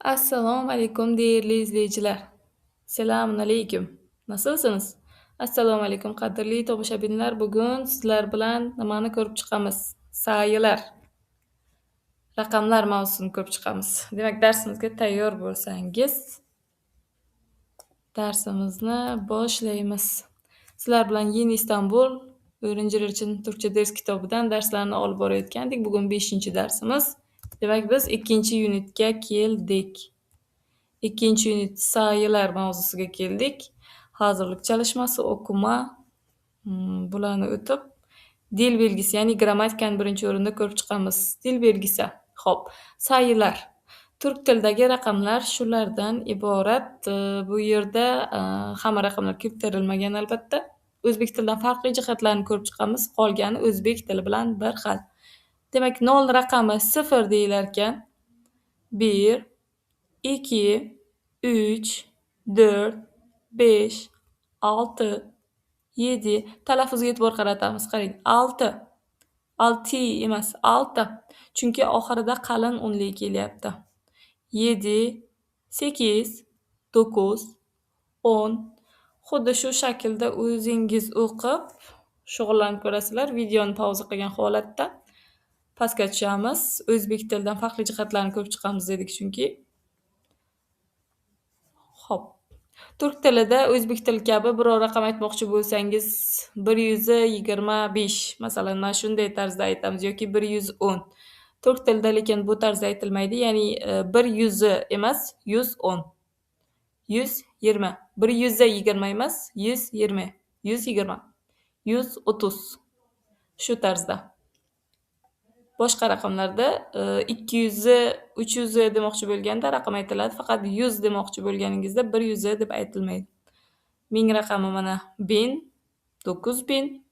Assalomu alaykum değerli izleyiciler. Selamun alaykum. Nasılsınız? Assalomu alaykum qadrli tomoshabinlar. Bugun sizlar bilan nimani ko'rib chiqamiz? Sayılar, raqamlar mavzusini ko'rib chiqamiz. Demak, darsimizga tayyor bo'lsangiz, darsimizni boshlaymiz. Sizlar bilan Yeni İstanbul öğrenciler için Türkçe ders kitobidan darslarni olib borayotgandik. Bugun 5-darsimiz. Demak, biz 2-unitga keldik. İkinci ünit sayılar mavzusiga keldik. Hozirlik çalışması, o'quma, bularni o'tib, dil belgisi, ya'ni grammatikani birinchi o'rinda ko'rib chiqamiz. Dil belgisi. Xo'p, sayılar. Turk tilidagi raqamlar shulardan iborat. Bu yerda hamma raqamlar keltirilmagan albatta. O'zbek tilidan farqli jihatlarni ko'rib chiqamiz. Qolgani o'zbek tili bilan bir xil. Demak, 0 raqami 0 deyilar ekan. 1, 2, 3, 4, 5, 6, 7. Talaffuzga e'tibor qaratamiz. Qarang, 6. 6 emas, 6. Chunki oxirida qalin unli kelyapti. 7, 8, 9, 10. Xuddi shu shaklda o'zingiz o'qib, shug'ullanib ko'rasizlar. Videoni pauza qilgan holatda pastga tushamiz. O'zbek tilidan farqli jihatlarni ko'rib chiqamiz dedik chunki. Xo'p. Turk tilida o'zbek tili kabi biror raqam aytmoqchi bo'lsangiz, 125 masalan, mana shunday tarzda aytamiz yoki 110. Turk tilida lekin bu tarzda aytilmaydi, ya'ni 100 emas, 110. 120. 120 emas, 120. 120. 130. Shu tarzda. Boshqa raqamlarda 200, 300 demoqchi bo'lganda raqam aytiladi. Faqat 100 demoqchi bo'lganingizda 100 deb aytilmaydi. 1000 raqami mana 1000, 9000.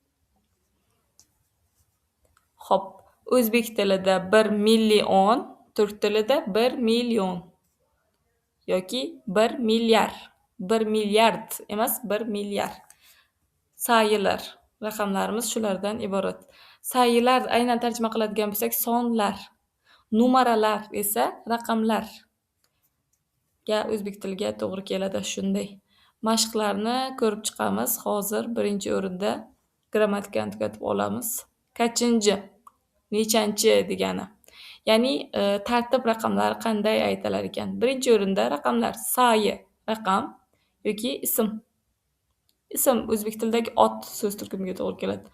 Xo'p, o'zbek tilida 1 million, turk tilida 1 million yoki 1 milyar. 1 milyard emas, 1 milyar. Sayılar, raqamlarimiz shulardan iborat. Sayılar aynan tarjima qiladigan bo'lsak, sonlar. Numaralar esa raqamlarga o'zbek tiliga to'g'ri keladi shunday. Mashqlarni ko'rib chiqamiz. Hozir birinchi o'rinda grammatikani tugatib olamiz. Kaçıncı, nechanchi degani. Ya'ni tartib raqamlari qanday aytilar ekan? Birinchi o'rinda raqamlar sayı, raqam yoki ism. Ism o'zbek tilidagi ot so'z turkumiga to'g'ri keladi.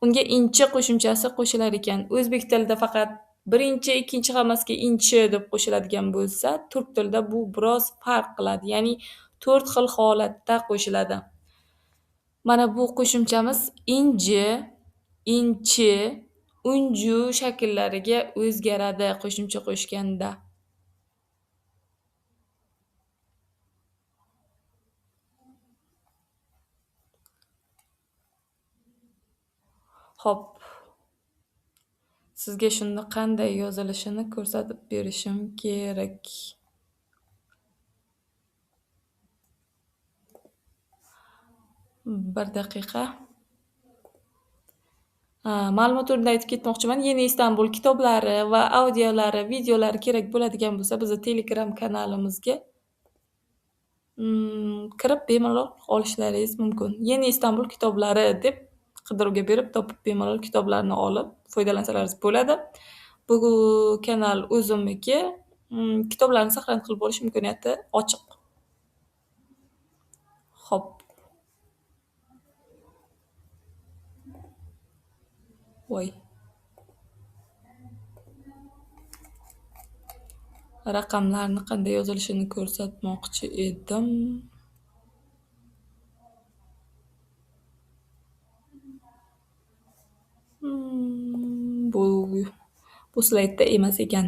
Unga inchi qo'shimchasi qo'shilar ekan. O'zbek tilida faqat birinchi, ikkinchi hammasiga inchi deb qo'shiladigan bo'lsa, turk tilida bu biroz farq qiladi. Ya'ni 4 xil holatda qo'shiladi. Mana bu qo'shimchamiz inji, inchi, unju shakllariga o'zgaradi qo'shimcha qo'shganda. Xo'p. Sizga shuni qanday yozilishini ko'rsatib berishim kerak. Bir daqiqa. Ma'lumot o'rnida aytib ketmoqchiman. Yeni İstanbul kitoblari va audiolari, videolari kerak bo'ladigan bo'lsa, bizni Telegram kanalimizga kirib bemalol olishlaringiz mumkin. Yeni İstanbul kitoblari deb qidiruvga berib topib bemalol kitoblarni olib foydalansalaringiz bo'ladi. Bu kanal o'zimniki. Kitoblarni saqlanib qilib olish imkoniyati ochiq. Xo'p. Voy. Raqamlarni qanday yozilishini ko'rsatmoqchi edim. Bu slaydda emas ekan.